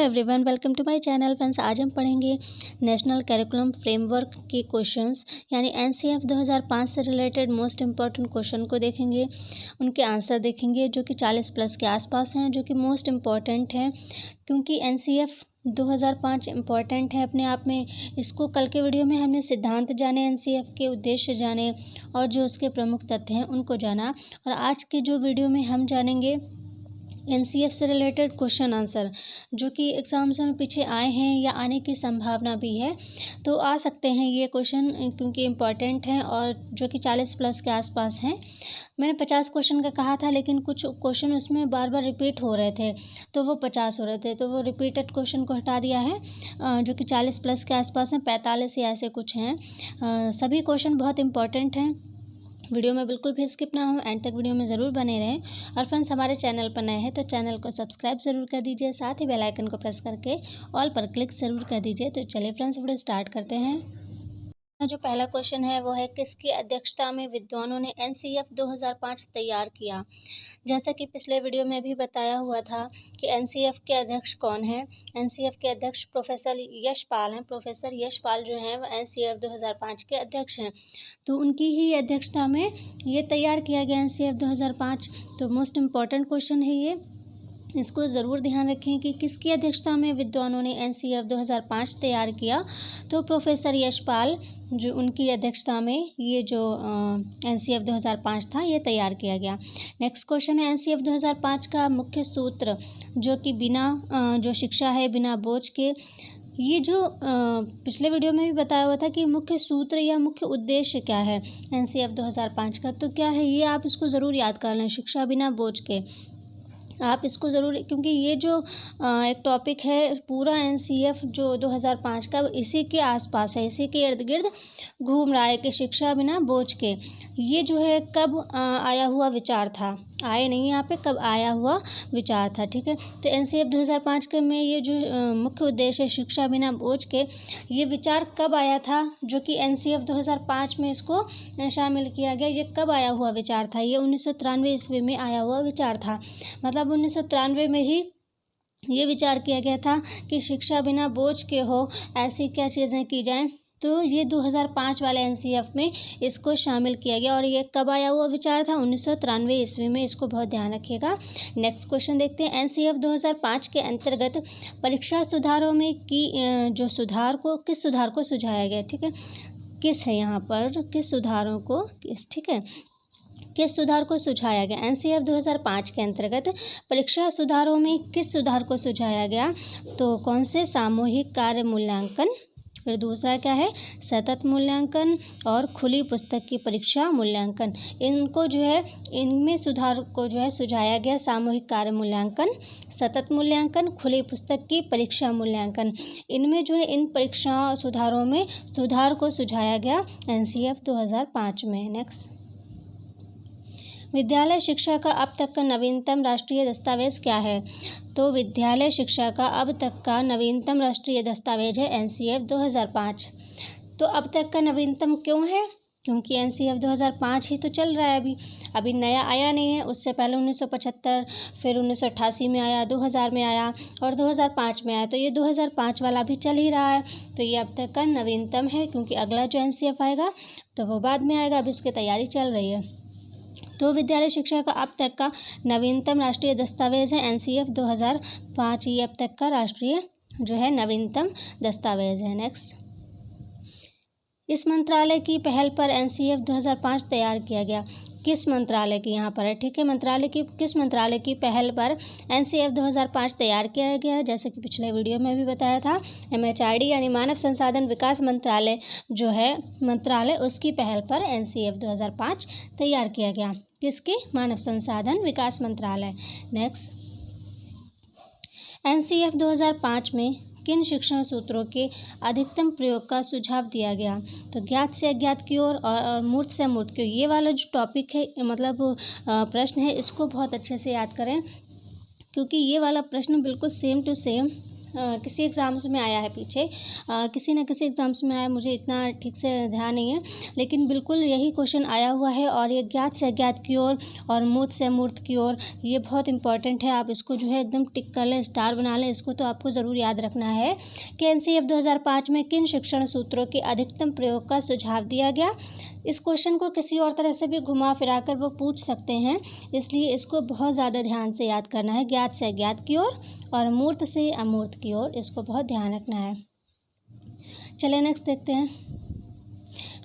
Everyone, welcome to my channel. Friends, आज हम पढ़ेंगे नेशनल करिकुलम फ्रेमवर्क के क्वेश्चंस यानी एनसीएफ 2005 से रिलेटेड मोस्ट इम्पॉर्टेंट क्वेश्चन को देखेंगे, उनके आंसर देखेंगे जो कि 40 प्लस के आसपास हैं, जो कि मोस्ट इम्पॉर्टेंट हैं क्योंकि एनसीएफ 2005 इम्पॉर्टेंट है अपने आप में। इसको कल के वीडियो में हमने सिद्धांत जाने, एनसीएफ के उद्देश्य जाने और जो उसके प्रमुख तथ्य हैं उनको जाना, और आज के जो वीडियो में हम जानेंगे एनसीएफ से रिलेटेड क्वेश्चन आंसर जो कि एग्ज़ाम्स में पीछे आए हैं या आने की संभावना भी है। तो आ सकते हैं ये क्वेश्चन क्योंकि इम्पॉर्टेंट हैं और जो कि 40 प्लस के आसपास हैं। मैंने 50 क्वेश्चन का कहा था, लेकिन कुछ क्वेश्चन उसमें बार बार रिपीट हो रहे थे तो वो 50 हो रहे थे, तो वो रिपीटेड क्वेश्चन को हटा दिया है जो कि 40 प्लस के आसपास हैं, 45 या ऐसे कुछ हैं। सभी क्वेश्चन बहुत इंपॉर्टेंट हैं। वीडियो में बिल्कुल भी स्किप ना हो, एंड तक वीडियो में ज़रूर बने रहें। और फ्रेंड्स, हमारे चैनल पर नए हैं तो चैनल को सब्सक्राइब ज़रूर कर दीजिए, साथ ही बेल आइकन को प्रेस करके ऑल पर क्लिक ज़रूर कर दीजिए। तो चलिए फ्रेंड्स, वीडियो स्टार्ट करते हैं। जो पहला क्वेश्चन है वो है, किसकी अध्यक्षता में विद्वानों ने एनसीएफ 2005 तैयार किया। जैसा कि पिछले वीडियो में भी बताया हुआ था कि एनसीएफ के अध्यक्ष कौन हैं। एनसीएफ के अध्यक्ष प्रोफेसर यशपाल हैं। प्रोफेसर यशपाल जो हैं वो एनसीएफ 2005 के अध्यक्ष हैं, तो उनकी ही अध्यक्षता में ये तैयार किया गया एनसीएफ 2005। तो मोस्ट इम्पॉर्टेंट क्वेश्चन है ये, इसको ज़रूर ध्यान रखें कि किसकी अध्यक्षता में विद्वानों ने एनसीएफ 2005 तैयार किया। तो प्रोफेसर यशपाल जो उनकी अध्यक्षता में ये जो एनसीएफ 2005 था ये तैयार किया गया। नेक्स्ट क्वेश्चन है, एनसीएफ 2005 का मुख्य सूत्र जो कि बिना जो शिक्षा है बिना बोझ के, ये जो पिछले वीडियो में भी बताया हुआ था कि मुख्य सूत्र या मुख्य उद्देश्य क्या है एनसीएफ 2005 का, तो क्या है ये आप इसको ज़रूर याद कर लें, शिक्षा बिना बोझ के। आप इसको ज़रूर, क्योंकि ये जो एक टॉपिक है पूरा एनसीएफ जो 2005 का इसी के आसपास है, इसी के इर्द गिर्द घूम रहा है कि शिक्षा बिना बोझ के ये जो है कब आया हुआ विचार था, आए नहीं यहाँ पे, कब आया हुआ विचार था। ठीक है, तो एनसीएफ 2005 के में ये जो मुख्य उद्देश्य है शिक्षा बिना बोझ के, ये विचार कब आया था जो कि एनसीएफ 2005 में इसको शामिल किया गया। ये कब आया हुआ विचार था, ये 1993 ईस्वी में आया हुआ विचार था। मतलब 1993 में ही ये विचार किया गया था कि शिक्षा बिना बोझ के हो, ऐसी क्या चीज़ें की जाएं, तो ये 2005 वाले एनसीएफ में इसको शामिल किया गया। और ये कब आया हुआ विचार था, 1993 ईस्वी में, इसको बहुत ध्यान रखिएगा। नेक्स्ट क्वेश्चन देखते हैं, एनसीएफ 2005 के अंतर्गत परीक्षा सुधारों में की जो सुधार को, किस सुधार को सुझाया गया। ठीक है, किस है यहाँ पर, किस सुधारों को, किस, ठीक है, किस सुधार को सुझाया गया। एनसीएफ 2005 के अंतर्गत परीक्षा सुधारों में किस सुधार को सुझाया गया, तो कौन से, सामूहिक कार्य मूल्यांकन, फिर दूसरा क्या है सतत मूल्यांकन, और खुली पुस्तक की परीक्षा मूल्यांकन। इनको जो है, इनमें सुधार को जो है सुझाया गया सामूहिक कार्य मूल्यांकन, सतत मूल्यांकन, खुली पुस्तक की परीक्षा मूल्यांकन। इनमें जो है इन परीक्षा सुधारों में सुधार को सुझाया गया एनसीएफ 2005 में। नेक्स्ट, विद्यालय शिक्षा का अब तक का नवीनतम राष्ट्रीय दस्तावेज़ क्या है। तो विद्यालय शिक्षा का अब तक का नवीनतम राष्ट्रीय दस्तावेज है एनसीएफ 2005। तो अब तक का नवीनतम क्यों है, क्योंकि एनसीएफ 2005 ही तो चल रहा है, अभी नया आया नहीं है। उससे पहले 1975, फिर 1988 में आया, 2000 में आया और 2005 में आया, तो ये 2005 वाला भी चल ही रहा है। तो ये अब तक का नवीनतम है, क्योंकि अगला जो एनसीएफ आएगा तो वो बाद में आएगा, अभी उसकी तैयारी चल रही है। तो विद्यालय शिक्षा का अब तक का नवीनतम राष्ट्रीय दस्तावेज है एनसीएफ 2005, ये अब तक का राष्ट्रीय जो है नवीनतम दस्तावेज है। नेक्स्ट, इस मंत्रालय की पहल पर एनसीएफ 2005 तैयार किया गया। किस मंत्रालय की यहाँ पर है, ठीक है, मंत्रालय की, किस मंत्रालय की पहल पर एनसीएफ 2005 तैयार किया गया है। जैसे कि पिछले वीडियो में भी बताया था, एमएचआरडी यानी मानव संसाधन विकास मंत्रालय जो है मंत्रालय, उसकी पहल पर एनसीएफ 2005 तैयार किया गया। किसके, मानव संसाधन विकास मंत्रालय। नेक्स्ट, एनसीएफ 2005 में किन शिक्षण सूत्रों के अधिकतम प्रयोग का सुझाव दिया गया। तो ज्ञात से अज्ञात की ओर और मूर्त से अमूर्त की ओर, ये वाला जो टॉपिक है, मतलब प्रश्न है, इसको बहुत अच्छे से याद करें क्योंकि ये वाला प्रश्न बिल्कुल सेम टू सेम किसी एग्ज़ाम्स में आया है पीछे, किसी न किसी एग्ज़ाम्स में आया, मुझे इतना ठीक से ध्यान नहीं है, लेकिन बिल्कुल यही क्वेश्चन आया हुआ है। और ये ज्ञात से अज्ञात की ओर और मूर्त से अमूर्त की ओर, ये बहुत इंपॉर्टेंट है। आप इसको जो है एकदम टिक कर लें, स्टार बना लें। इसको तो आपको ज़रूर याद रखना है कि एनसीएफ 2005 में किन शिक्षण सूत्रों के अधिकतम प्रयोग का सुझाव दिया गया। इस क्वेश्चन को किसी और तरह से भी घुमा फिरा कर वो पूछ सकते हैं, इसलिए इसको बहुत ज़्यादा ध्यान से याद करना है। ज्ञात से अज्ञात की ओर और मूर्त से अमूर्त की ओर, इसको बहुत ध्यान रखना है। चलिए नेक्स्ट देखते हैं।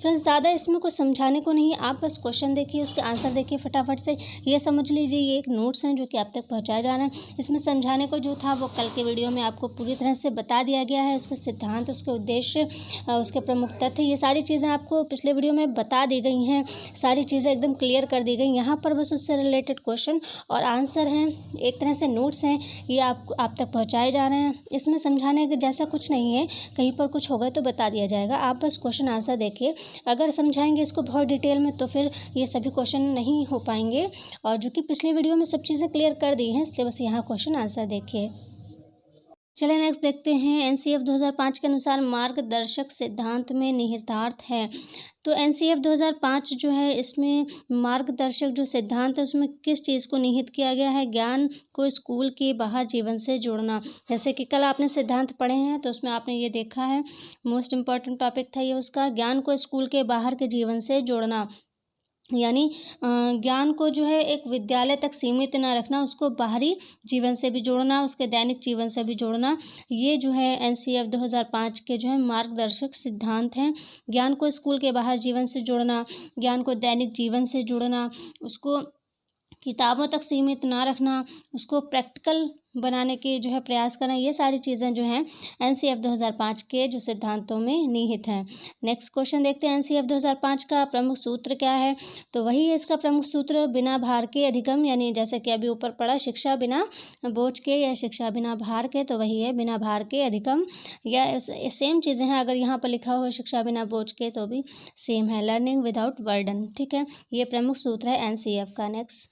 फ्रेंड्स, ज़्यादा इसमें कुछ समझाने को नहीं, आप बस क्वेश्चन देखिए, उसके आंसर देखिए फटाफट से। ये समझ लीजिए ये एक नोट्स हैं जो कि आप तक पहुंचाया जा रहा है। इसमें समझाने को जो था वो कल के वीडियो में आपको पूरी तरह से बता दिया गया है। उसके सिद्धांत, उसके उद्देश्य, उसके प्रमुख तथ्य, ये सारी चीज़ें आपको पिछले वीडियो में बता दी गई हैं। सारी चीज़ें एकदम क्लियर कर दी गई। यहाँ पर बस उससे रिलेटेड क्वेश्चन और आंसर हैं, एक तरह से नोट्स हैं, ये आप तक पहुँचाए जा रहे हैं। इसमें समझाने जैसा कुछ नहीं है, कहीं पर कुछ होगा तो बता दिया जाएगा। आप बस क्वेश्चन आंसर देखिए। अगर समझाएंगे इसको बहुत डिटेल में तो फिर ये सभी क्वेश्चन नहीं हो पाएंगे, और जो कि पिछले वीडियो में सब चीज़ें क्लियर कर दी हैं, इसलिए बस यहाँ क्वेश्चन आंसर देखिए। चलिए नेक्स्ट देखते हैं। एनसीएफ 2005 के अनुसार मार्गदर्शक सिद्धांत में निहितार्थ है। तो एनसीएफ 2005 जो है, इसमें मार्गदर्शक जो सिद्धांत है उसमें किस चीज़ को निहित किया गया है? ज्ञान को स्कूल के बाहर जीवन से जोड़ना। जैसे कि कल आपने सिद्धांत पढ़े हैं तो उसमें आपने ये देखा है, मोस्ट इम्पॉर्टेंट टॉपिक था ये उसका, ज्ञान को स्कूल के बाहर के जीवन से जोड़ना। यानी ज्ञान को जो है एक विद्यालय तक सीमित ना रखना, उसको बाहरी जीवन से भी जोड़ना, उसके दैनिक जीवन से भी जोड़ना। ये जो है एनसीएफ 2005 के जो है मार्गदर्शक सिद्धांत हैं। ज्ञान को स्कूल के बाहर जीवन से जोड़ना, ज्ञान को दैनिक जीवन से जोड़ना, उसको किताबों तक सीमित ना रखना, उसको प्रैक्टिकल बनाने के जो है प्रयास करना, ये सारी चीज़ें जो हैं एनसीएफ 2005 के जो सिद्धांतों में निहित हैं। नेक्स्ट क्वेश्चन देखते हैं। एनसीएफ 2005 का प्रमुख सूत्र क्या है? तो वही है इसका प्रमुख सूत्र, बिना भार के अधिगम। यानी जैसे कि अभी ऊपर पढ़ा, शिक्षा बिना बोझ के या शिक्षा बिना भार के, तो वही है बिना भार के अधिगम। या सेम चीज़ें हैं, अगर यहाँ पर लिखा हो शिक्षा बिना बोझ के तो भी सेम है, लर्निंग विदाउट बर्डन। ठीक है, ये प्रमुख सूत्र है एनसीएफ का। नेक्स्ट,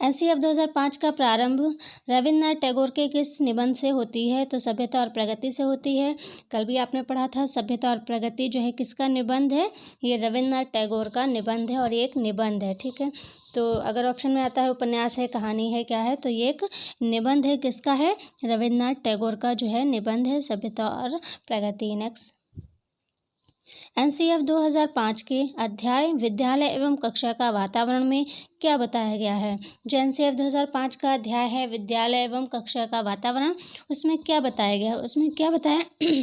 एनसीएफ 2005 का प्रारंभ रविन्द्रनाथ टैगोर के किस निबंध से होती है? तो सभ्यता और प्रगति से होती है। कल भी आपने पढ़ा था, सभ्यता और प्रगति जो है किसका निबंध है? ये रविन्द्रनाथ टैगोर का निबंध है, और ये एक निबंध है। ठीक है, तो अगर ऑप्शन में आता है उपन्यास है, कहानी है, क्या है, तो ये एक निबंध है। किसका है? रविन्द्रनाथ टैगोर का जो है निबंध है, सभ्यता और प्रगति। नेक्स्ट, एनसीएफ 2005 के अध्याय विद्यालय एवं कक्षा का वातावरण में क्या बताया गया है? जो एनसीएफ 2005 का अध्याय है विद्यालय एवं कक्षा का वातावरण, उसमें क्या बताया गया है? उसमें क्या बताया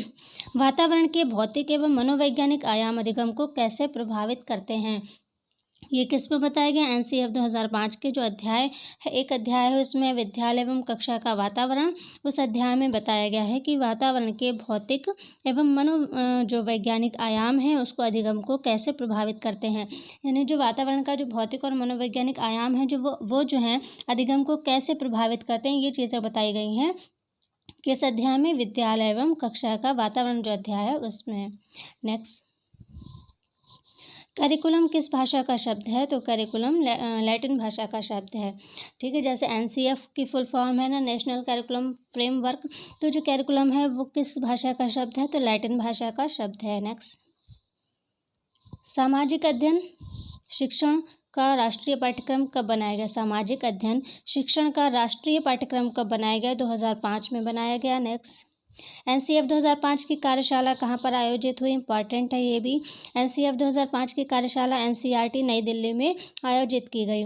वातावरण के भौतिक एवं मनोवैज्ञानिक आयाम अधिगम को कैसे प्रभावित करते हैं? ये किस में बताया गया? एनसीएफ 2005 के जो अध्याय है, एक अध्याय है उसमें विद्यालय एवं कक्षा का वातावरण, उस अध्याय में बताया गया है कि वातावरण के भौतिक एवं जो वैज्ञानिक आयाम हैं उसको अधिगम को कैसे प्रभावित करते हैं। यानी जो वातावरण का जो भौतिक और मनोवैज्ञानिक आयाम है, जो वो जो हैं अधिगम को कैसे प्रभावित करते हैं, ये चीज़ें बताई गई हैं किस अध्याय में? विद्यालय एवं कक्षा का वातावरण जो अध्याय है उसमें। नेक्स्ट, करिकुलम किस भाषा का शब्द है? तो करिकुलम लैटिन भाषा का शब्द है। ठीक है, जैसे एनसीएफ की फुल फॉर्म है ना, नेशनल करिकुलम फ्रेमवर्क, तो जो करिकुलम है वो किस भाषा का शब्द है? तो लैटिन भाषा का शब्द है। नेक्स्ट, सामाजिक अध्ययन शिक्षण का राष्ट्रीय पाठ्यक्रम कब बनाया गया? सामाजिक अध्ययन शिक्षण का राष्ट्रीय पाठ्यक्रम कब बनाया गया? 2005 में बनाया गया। नेक्स्ट, एनसीएफ 2005 की कार्यशाला कहाँ पर आयोजित हुई? इंपॉर्टेंट है ये भी। एनसीएफ 2005 की कार्यशाला एनसीईआरटी नई दिल्ली में आयोजित की गई।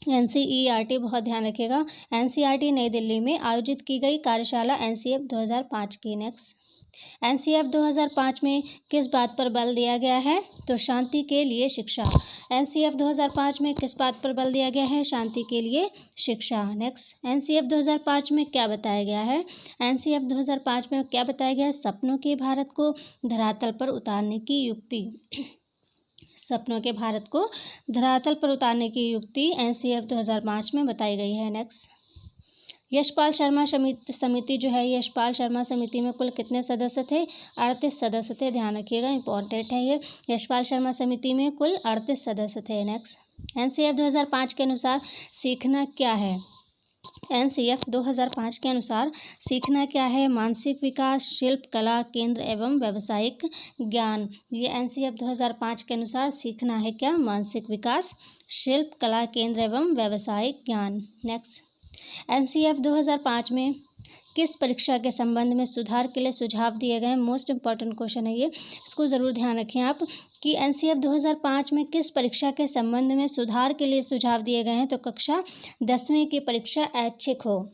एनसीईआरटी बहुत ध्यान रखिएगा, एनसीईआरटी नई दिल्ली में आयोजित की गई कार्यशाला एनसीएफ 2005 की। नेक्स्ट, एनसीएफ 2005 में किस बात पर बल दिया गया है? तो शांति के लिए शिक्षा। एनसीएफ 2005 में किस बात पर बल दिया गया है? शांति के लिए शिक्षा। नेक्स्ट, एनसीएफ 2005 में क्या बताया गया है? एनसीएफ 2005 में क्या बताया गया है? सपनों के भारत को धरातल पर उतारने की युक्ति। सपनों के भारत को धरातल पर उतारने की युक्ति एनसीएफ 2005 में बताई गई है। नेक्स्ट, यशपाल शर्मा समिति जो है, यशपाल शर्मा समिति में कुल कितने सदस्य थे? 38 सदस्य थे। ध्यान रखिएगा, इंपॉर्टेंट है ये। यशपाल शर्मा समिति में कुल 38 सदस्य थे। नेक्स्ट, एनसीएफ 2005 के अनुसार सीखना क्या है? NCF 2005 के अनुसार सीखना क्या है? मानसिक विकास, शिल्प कला केंद्र एवं व्यावसायिक ज्ञान। ये NCF 2005 के अनुसार सीखना है क्या? मानसिक विकास, शिल्प कला केंद्र एवं व्यावसायिक ज्ञान। नेक्स्ट, NCF 2005 में किस परीक्षा के संबंध में सुधार के लिए सुझाव दिए गए हैं? मोस्ट इंपॉर्टेंट क्वेश्चन है ये, इसको ज़रूर ध्यान रखें आप कि NCF 2005 में किस परीक्षा के संबंध में सुधार के लिए सुझाव दिए गए हैं? तो कक्षा 10वीं की परीक्षा ऐच्छिक हो,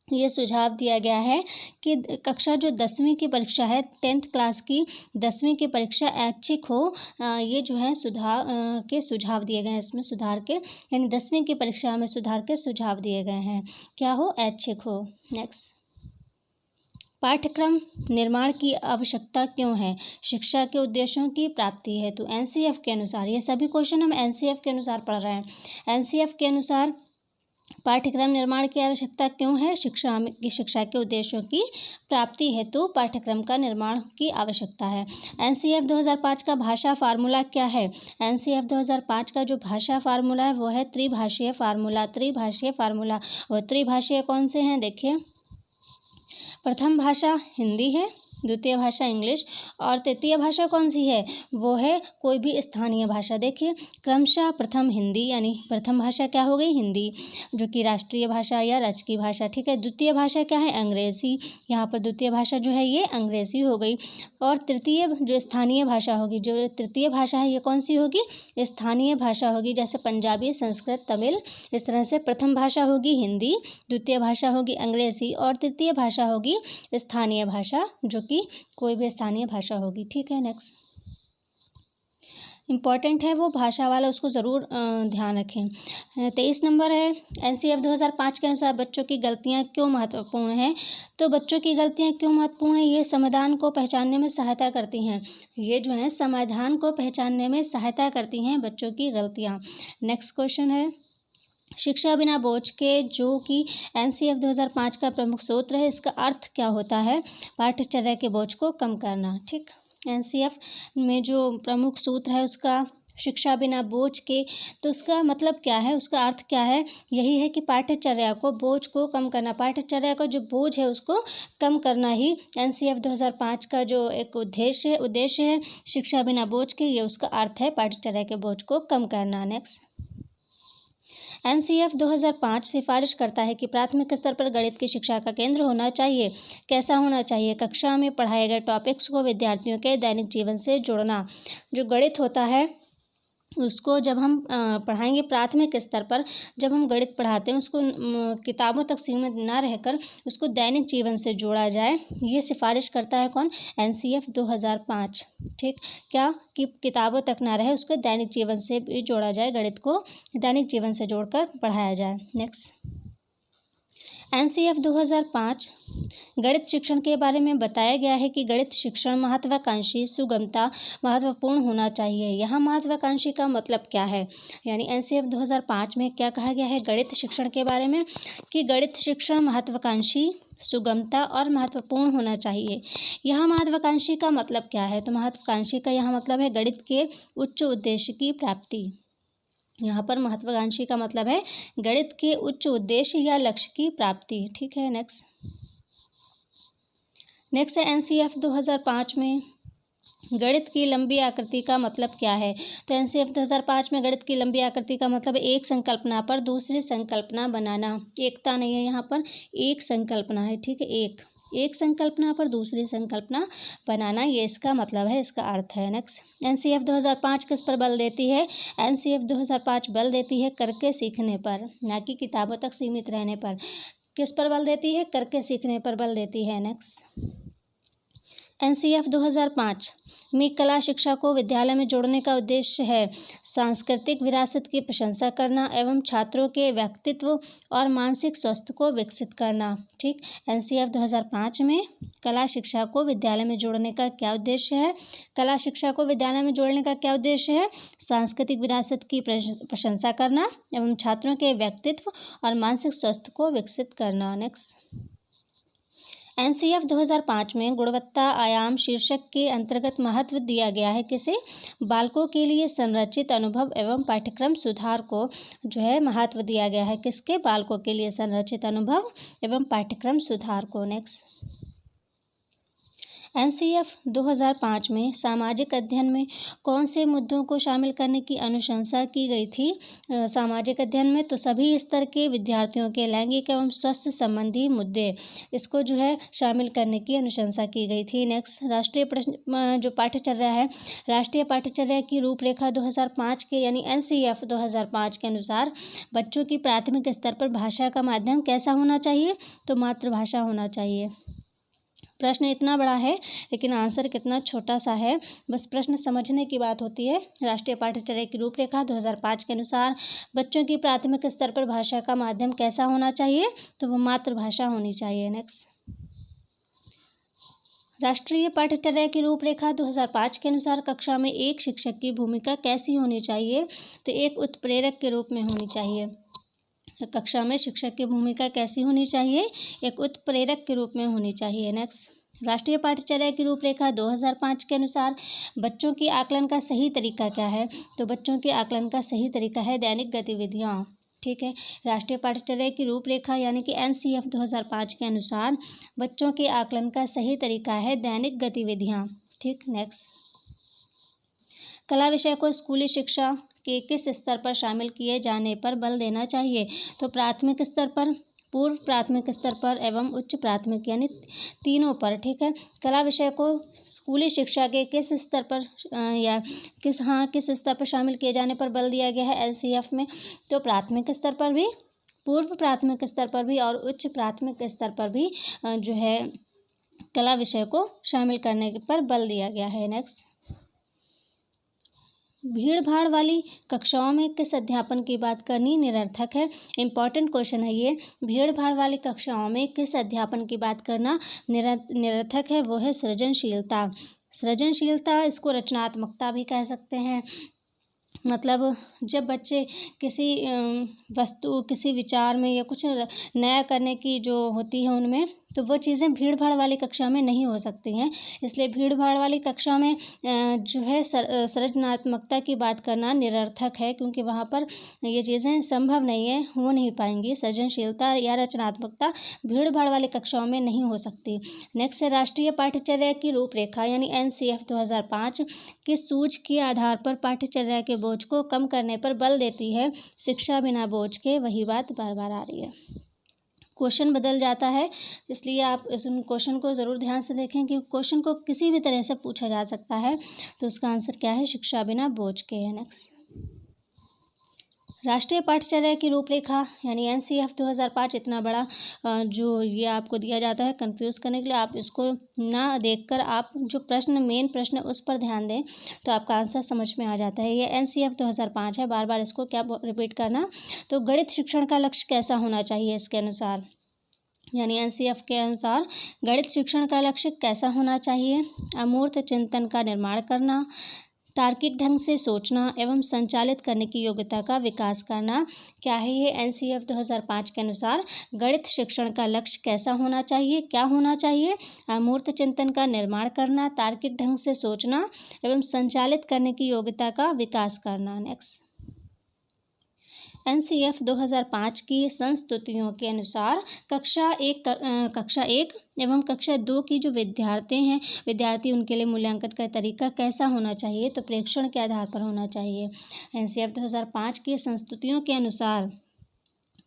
ये सुझाव दिया गया है कि कक्षा जो 10वीं की परीक्षा है, 10th क्लास की 10वीं की परीक्षा ऐच्छिक हो। ये जो है सुधार के सुझाव दिए गए हैं इसमें, सुधार के, यानी 10वीं की परीक्षा में सुधार के सुझाव दिए गए हैं। क्या हो? ऐच्छिक हो। नेक्स्ट, पाठ्यक्रम निर्माण की आवश्यकता क्यों है? शिक्षा के उद्देश्यों की प्राप्ति है। तो NCF के अनुसार, ये सभी क्वेश्चन हम NCF के अनुसार पढ़ रहे हैं। NCF के अनुसार पाठ्यक्रम निर्माण की आवश्यकता क्यों है? शिक्षा के उद्देश्यों की प्राप्ति हेतु पाठ्यक्रम का निर्माण की आवश्यकता है। NCF 2005 का भाषा फार्मूला क्या है? NCF 2005 का जो भाषा फार्मूला है वो है त्रिभाषीय फार्मूला। त्रिभाषीय फार्मूला, और त्रिभाषीय कौन से हैं? देखिए, प्रथम भाषा हिंदी है, द्वितीय भाषा इंग्लिश, और तृतीय भाषा कौन सी है? वो है कोई भी स्थानीय भाषा। देखिए, क्रमशः प्रथम हिंदी, यानी प्रथम भाषा क्या हो गई? हिंदी, जो कि राष्ट्रीय भाषा या राज्य की भाषा, ठीक है। द्वितीय भाषा क्या है? अंग्रेज़ी, यहाँ पर द्वितीय भाषा जो है ये अंग्रेज़ी हो गई। और तृतीय जो स्थानीय भाषा होगी, जो तृतीय भाषा है ये कौन सी होगी? स्थानीय भाषा होगी, जैसे पंजाबी, संस्कृत, तमिल, इस तरह से प्रथम भाषा होगी हिंदी, द्वितीय भाषा होगी अंग्रेज़ी, और तृतीय भाषा होगी स्थानीय भाषा, जो कि कोई भी स्थानीय भाषा होगी, ठीक है। नेक्स्ट, इम्पॉर्टेंट है वो भाषा वाला, उसको ज़रूर ध्यान रखें। 23 नंबर है, NCF 2005 के अनुसार बच्चों की गलतियाँ क्यों महत्वपूर्ण हैं? तो बच्चों की गलतियाँ क्यों महत्वपूर्ण हैं? ये समाधान को पहचानने में सहायता करती हैं। ये जो है समाधान को पहचानने में सहायता करती हैं बच्चों की गलतियाँ। नेक्स्ट क्वेश्चन है, शिक्षा बिना बोझ के, जो कि NCF 2005 का प्रमुख सूत्र है, इसका अर्थ क्या होता है? पाठ्यचर्या के बोझ को कम करना, ठीक। NCF में जो प्रमुख सूत्र है उसका शिक्षा बिना बोझ के, तो उसका मतलब क्या है? उसका अर्थ क्या है? यही है कि पाठ्यचर्या को, बोझ को कम करना, पाठ्यचर्या का जो बोझ है उसको कम करना ही NCF 2005 का जो एक उद्देश्य है शिक्षा बिना बोझ के, ये उसका अर्थ है, पाठ्यचर्या के बोझ को कम करना। नेक्स्ट, NCF 2005 सिफारिश करता है कि प्राथमिक स्तर पर गणित की शिक्षा का केंद्र होना चाहिए। कैसा होना चाहिए? कक्षा में पढ़ाए गए टॉपिक्स को विद्यार्थियों के दैनिक जीवन से जोड़ना। जो गणित होता है उसको जब हम पढ़ाएंगे प्राथमिक स्तर पर, जब हम गणित पढ़ाते हैं उसको किताबों तक सीमित ना रहकर उसको दैनिक जीवन से जोड़ा जाए, ये सिफारिश करता है कौन? NCF 2005, ठीक। क्या कि किताबों तक ना रहे, उसको दैनिक जीवन से भी जोड़ा जाए, गणित को दैनिक जीवन से जोड़कर पढ़ाया जाए। नेक्स्ट, NCF 2005 गणित शिक्षण के बारे में बताया गया है कि गणित शिक्षण महत्वाकांक्षी, सुगमता, महत्वपूर्ण होना चाहिए। यहाँ महत्वाकांक्षी का मतलब क्या है? यानी NCF 2005 में क्या कहा गया है गणित शिक्षण के बारे में? कि गणित शिक्षण महत्वाकांक्षी, सुगमता और महत्वपूर्ण होना चाहिए। यहाँ महत्वाकांक्षी का मतलब क्या है? तो महत्वाकांक्षी का यहाँ मतलब है गणित के उच्च उद्देश्य की प्राप्ति। यहाँ पर महत्वाकांक्षी का मतलब है गणित के उच्च उद्देश्य या लक्ष्य की प्राप्ति, ठीक है। नेक्स्ट है NCF 2005 में गणित की लंबी आकृति का मतलब क्या है? तो NCF 2005 में गणित की लंबी आकृति का मतलब एक संकल्पना पर दूसरी संकल्पना बनाना। एकता नहीं है यहाँ पर, एक संकल्पना है, ठीक है। एक संकल्पना पर दूसरी संकल्पना बनाना, ये इसका मतलब है, इसका अर्थ है। नेक्स्ट, NCF 2005 किस पर बल देती है? NCF 2005 बल देती है करके सीखने पर, ना कि किताबों तक सीमित रहने पर। किस पर बल देती है? करके सीखने पर बल देती है। नेक्स्ट, NCF 2005 में कला शिक्षा को विद्यालय में जोड़ने का उद्देश्य है सांस्कृतिक विरासत की प्रशंसा करना एवं छात्रों के व्यक्तित्व और मानसिक स्वास्थ्य को विकसित करना, ठीक। NCF 2005 में कला शिक्षा को विद्यालय में जोड़ने का क्या उद्देश्य है? कला शिक्षा को विद्यालय में जोड़ने का क्या उद्देश्य है? सांस्कृतिक विरासत की प्रशंसा करना एवं छात्रों के व्यक्तित्व और मानसिक स्वास्थ्य को विकसित करना। नेक्स्ट, एनसीएफ 2005 में गुणवत्ता आयाम शीर्षक के अंतर्गत महत्व दिया गया है किसे? बालकों के लिए संरचित अनुभव एवं पाठ्यक्रम सुधार को जो है महत्व दिया गया है किसके? बालकों के लिए संरचित अनुभव एवं पाठ्यक्रम सुधार को। नेक्स्ट, एनसीएफ 2005 में सामाजिक अध्ययन में कौन से मुद्दों को शामिल करने की अनुशंसा की गई थी? सामाजिक अध्ययन में तो सभी स्तर के विद्यार्थियों के लैंगिक एवं स्वास्थ्य संबंधी मुद्दे, इसको जो है शामिल करने की अनुशंसा की गई थी। नेक्स्ट, राष्ट्रीय प्रश्न जो पाठ्यचर्या है, राष्ट्रीय पाठ्यचर्या की रूपरेखा 2005 के यानी एनसीएफ 2005 के अनुसार बच्चों की प्राथमिक स्तर पर भाषा का माध्यम कैसा होना चाहिए? तो मातृभाषा होना चाहिए। प्रश्न इतना बड़ा है लेकिन आंसर कितना छोटा सा है, बस प्रश्न समझने की बात होती है। राष्ट्रीय पाठ्यचर्या की रूपरेखा 2005 के अनुसार बच्चों की प्राथमिक स्तर पर भाषा का माध्यम कैसा होना चाहिए? तो वो मातृभाषा होनी चाहिए। नेक्स्ट, राष्ट्रीय पाठ्यचर्या की रूपरेखा 2005 के अनुसार कक्षा में एक शिक्षक की भूमिका कैसी होनी चाहिए? तो एक उत्प्रेरक के रूप में होनी चाहिए। कक्षा में शिक्षक की भूमिका कैसी होनी चाहिए? एक उत्प्रेरक के रूप में होनी चाहिए। नेक्स्ट, राष्ट्रीय पाठ्यचर्या की रूपरेखा 2005 के अनुसार बच्चों की आकलन का सही तरीका क्या है? तो बच्चों के आकलन का सही तरीका है दैनिक गतिविधियाँ। ठीक है, राष्ट्रीय पाठ्यचर्या की रूपरेखा यानी कि एनसीएफ 2005 के अनुसार बच्चों के आकलन का सही तरीका है दैनिक गतिविधियाँ। ठीक, नेक्स्ट, कला विषय को स्कूली शिक्षा के किस स्तर पर शामिल किए जाने पर बल देना चाहिए? तो प्राथमिक स्तर पर, पूर्व प्राथमिक स्तर पर एवं उच्च प्राथमिक यानी तीनों पर। ठीक है, कला विषय को स्कूली शिक्षा के किस स्तर पर किस स्तर पर शामिल किए जाने पर बल दिया गया है एनसीएफ में? तो प्राथमिक स्तर पर भी, पूर्व प्राथमिक स्तर पर भी और उच्च प्राथमिक स्तर पर भी जो है कला विषय को शामिल करने पर बल दिया गया है। नेक्स्ट, भीड़ भाड़ वाली कक्षाओं में किस अध्यापन की बात करनी निरर्थक है? इंपॉर्टेंट क्वेश्चन है ये। भीड़ भाड़ वाली कक्षाओं में किस अध्यापन की बात करना निरर्थक है? वो है सृजनशीलता। सृजनशीलता, इसको रचनात्मकता भी कह सकते हैं। मतलब जब बच्चे किसी वस्तु, किसी विचार में या कुछ नया करने की जो होती है उनमें, तो वो चीज़ें भीड़ भाड़ वाली कक्षा में नहीं हो सकती हैं। इसलिए भीड़ भाड़ वाली कक्षा में जो है सृजनात्मकता की बात करना निरर्थक है, क्योंकि वहाँ पर ये चीज़ें संभव नहीं है, हो नहीं पाएंगी। सृजनशीलता या रचनात्मकता भीड़ भाड़ वाली कक्षाओं में नहीं हो सकती। नेक्स्ट है राष्ट्रीय पाठ्यचर्या की रूपरेखा यानी एनसीएफ 2005 किस सूझ के आधार पर पाठ्यचर्या के बोझ को कम करने पर बल देती है? शिक्षा बिना बोझ के, वही बात बार बार आ रही है। क्वेश्चन बदल जाता है, इसलिए आप इस क्वेश्चन को ज़रूर ध्यान से देखें कि क्वेश्चन को किसी भी तरह से पूछा जा सकता है। तो उसका आंसर क्या है? शिक्षा बिना बोझ के है। नेक्स्ट, राष्ट्रीय पाठ्यचर्या की रूपरेखा यानी एनसीएफ 2005 इतना बड़ा जो ये आपको दिया जाता है कंफ्यूज करने के लिए, आप इसको ना देखकर आप जो प्रश्न, मेन प्रश्न उस पर ध्यान दें तो आपका आंसर समझ में आ जाता है। ये एनसीएफ 2005 है, बार बार इसको क्या रिपीट करना। तो गणित शिक्षण का लक्ष्य कैसा होना चाहिए इसके अनुसार? यानी एनसीएफ के अनुसार गणित शिक्षण का लक्ष्य कैसा होना चाहिए? अमूर्त चिंतन का निर्माण करना, तार्किक ढंग से सोचना एवं संचालित करने की योग्यता का विकास करना। क्या है ये? एनसीएफ 2005 के अनुसार गणित शिक्षण का लक्ष्य कैसा होना चाहिए, क्या होना चाहिए? अमूर्त चिंतन का निर्माण करना, तार्किक ढंग से सोचना एवं संचालित करने की योग्यता का विकास करना। नेक्स्ट, एनसीएफ 2005 की संस्तुतियों के अनुसार कक्षा एक एवं कक्षा 2 की जो विद्यार्थी उनके लिए मूल्यांकन का तरीका कैसा होना चाहिए? तो प्रेक्षण के आधार पर होना चाहिए। एनसीएफ 2005 की संस्तुतियों के अनुसार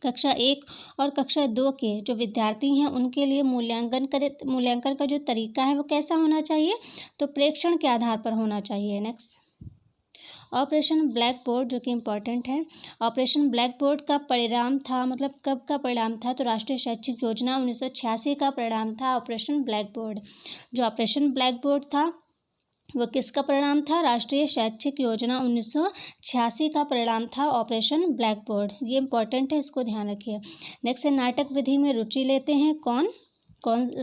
कक्षा 1 और कक्षा 2 के जो विद्यार्थी हैं उनके लिए मूल्यांकन का जो तरीका है वो कैसा होना चाहिए? तो प्रेक्षण के आधार पर होना चाहिए। नेक्स्ट, ऑपरेशन ब्लैक बोर्ड जो कि इम्पॉर्टेंट है। ऑपरेशन ब्लैक बोर्ड का परिणाम था, मतलब कब का परिणाम था? तो राष्ट्रीय शैक्षिक योजना 1986 का परिणाम था ऑपरेशन ब्लैक बोर्ड। जो ऑपरेशन ब्लैक बोर्ड था वो किसका परिणाम था? राष्ट्रीय शैक्षिक योजना 1986 का परिणाम था ऑपरेशन ब्लैक बोर्ड। ये इंपॉर्टेंट है, इसको ध्यान रखिए। नेक्स्ट है नाटक विधि में रुचि लेते हैं कौन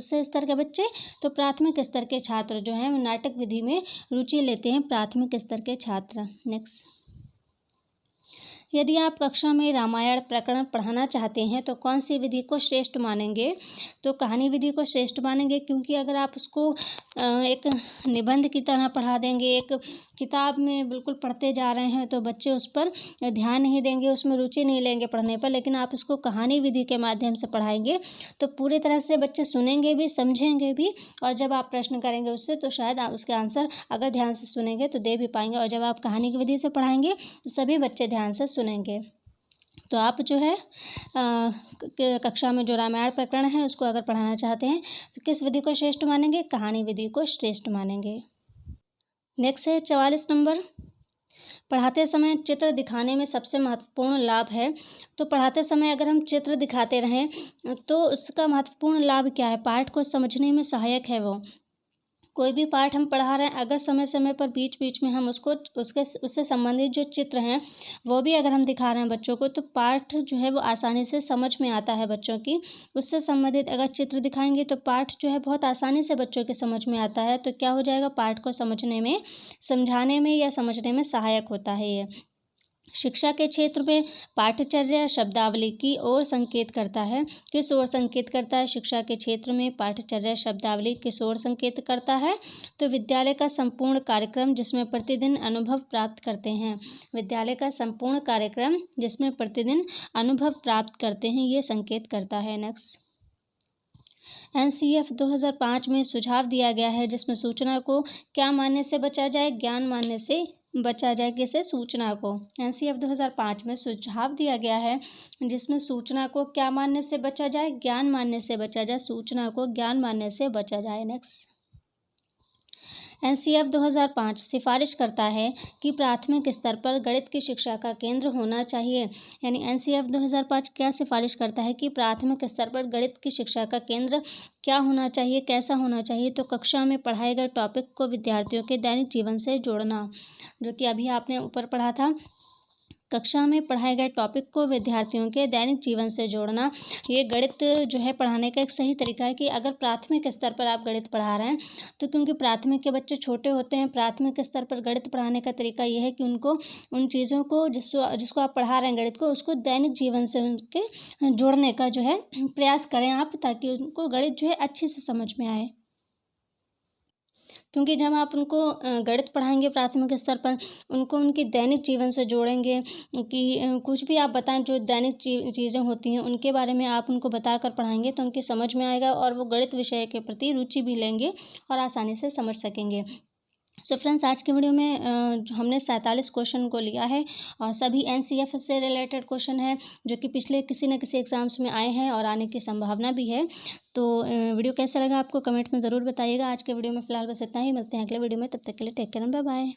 से स्तर के बच्चे? तो प्राथमिक स्तर के छात्र जो हैं वो नाटक विधि में रुचि लेते हैं, प्राथमिक स्तर के छात्र। नेक्स्ट, यदि आप कक्षा में रामायण प्रकरण पढ़ाना चाहते हैं तो कौन सी विधि को श्रेष्ठ मानेंगे? तो कहानी विधि को श्रेष्ठ मानेंगे, क्योंकि अगर आप उसको एक निबंध की तरह पढ़ा देंगे, एक किताब में बिल्कुल पढ़ते जा रहे हैं, तो बच्चे उस पर ध्यान नहीं देंगे, उसमें रुचि नहीं लेंगे पढ़ने पर। लेकिन आप उसको कहानी विधि के माध्यम से पढ़ाएंगे तो पूरी तरह से बच्चे सुनेंगे भी, समझेंगे भी, और जब आप प्रश्न करेंगे उससे तो शायद आप उसके आंसर अगर ध्यान से सुनेंगे तो दे भी पाएंगे। और जब आप कहानी की विधि से पढ़ाएंगे तो सभी बच्चे ध्यान से सुनेंगे। तो आप जो है कक्षा में जो रामायण प्रकरण है उसको अगर पढ़ाना चाहते हैं तो किस विधि को श्रेष्ठ मानेंगे? कहानी विधि को श्रेष्ठ मानेंगे। नेक्स्ट है 44 नंबर, पढ़ाते समय चित्र दिखाने में सबसे महत्वपूर्ण लाभ है। तो पढ़ाते समय अगर हम चित्र दिखाते रहें तो उसका महत्वपूर्ण लाभ क्या है? पाठ को समझने में सहायक है वो। कोई भी पाठ हम पढ़ा रहे हैं, अगर समय समय पर बीच बीच में हम उससे संबंधित जो चित्र हैं वो भी अगर हम दिखा रहे हैं बच्चों को, तो पाठ जो है वो आसानी से समझ में आता है बच्चों की। उससे संबंधित अगर चित्र दिखाएंगे तो पाठ जो है बहुत आसानी से बच्चों के समझ में आता है। तो क्या हो जाएगा? पाठ को समझने में, समझाने में या समझने में सहायक होता है ये। शिक्षा के क्षेत्र में पाठचर्या शब्दावली की ओर संकेत करता है। किस ओर संकेत करता है? शिक्षा के क्षेत्र में पाठचर्या शब्दावली किस ओर संकेत करता है? तो विद्यालय का संपूर्ण कार्यक्रम जिसमें प्रतिदिन अनुभव प्राप्त करते हैं। विद्यालय का संपूर्ण कार्यक्रम जिसमें प्रतिदिन अनुभव प्राप्त करते हैं, ये संकेत करता है। नेक्स्ट, NCF 2005 में सुझाव दिया गया है जिसमें सूचना को क्या मानने से बचा जाए? ज्ञान मानने से बचा जाए। किसे? सूचना को। NCF 2005 में सुझाव दिया गया है जिसमें सूचना को क्या मानने से बचा जाए? ज्ञान मानने से बचा जाए। सूचना को ज्ञान मानने से बचा जाए। नेक्स्ट, NCF 2005 सिफारिश करता है कि प्राथमिक स्तर पर गणित की शिक्षा का केंद्र होना चाहिए। यानी NCF 2005 क्या सिफारिश करता है कि प्राथमिक स्तर पर गणित की शिक्षा का केंद्र क्या होना चाहिए, कैसा होना चाहिए? तो कक्षा में पढ़ाए गए टॉपिक को विद्यार्थियों के दैनिक जीवन से जोड़ना, जो कि अभी आपने ऊपर पढ़ा था। कक्षा में पढ़ाए गए टॉपिक को विद्यार्थियों के दैनिक जीवन से जोड़ना, ये गणित जो है पढ़ाने का एक सही तरीका है। कि अगर प्राथमिक स्तर पर आप गणित पढ़ा रहे हैं तो क्योंकि प्राथमिक के बच्चे छोटे होते हैं, प्राथमिक स्तर पर गणित पढ़ाने का तरीका ये है कि उनको उन चीज़ों को जिसको आप पढ़ा रहे हैं गणित को, उसको दैनिक जीवन से उनके जोड़ने का जो है प्रयास करें आप, ताकि उनको गणित जो है अच्छे से समझ में आए। क्योंकि जब आप उनको गणित पढ़ाएंगे प्राथमिक स्तर पर, उनको उनके दैनिक जीवन से जोड़ेंगे कि कुछ भी आप बताएं जो दैनिक चीज़ें होती हैं उनके बारे में आप उनको बताकर पढ़ाएंगे तो उनकी समझ में आएगा और वो गणित विषय के प्रति रुचि भी लेंगे और आसानी से समझ सकेंगे। सो फ्रेंड्स, आज की वीडियो में हमने 47 क्वेश्चन को लिया है और सभी NCF से रिलेटेड क्वेश्चन है जो कि पिछले किसी न किसी एग्ज़ाम्स में आए हैं और आने की संभावना भी है। तो वीडियो कैसा लगा आपको कमेंट में ज़रूर बताइएगा। आज के वीडियो में फ़िलहाल बस इतना ही, मिलते हैं अगले वीडियो में, तब तक के लिए टेक केयर, बाय बाय।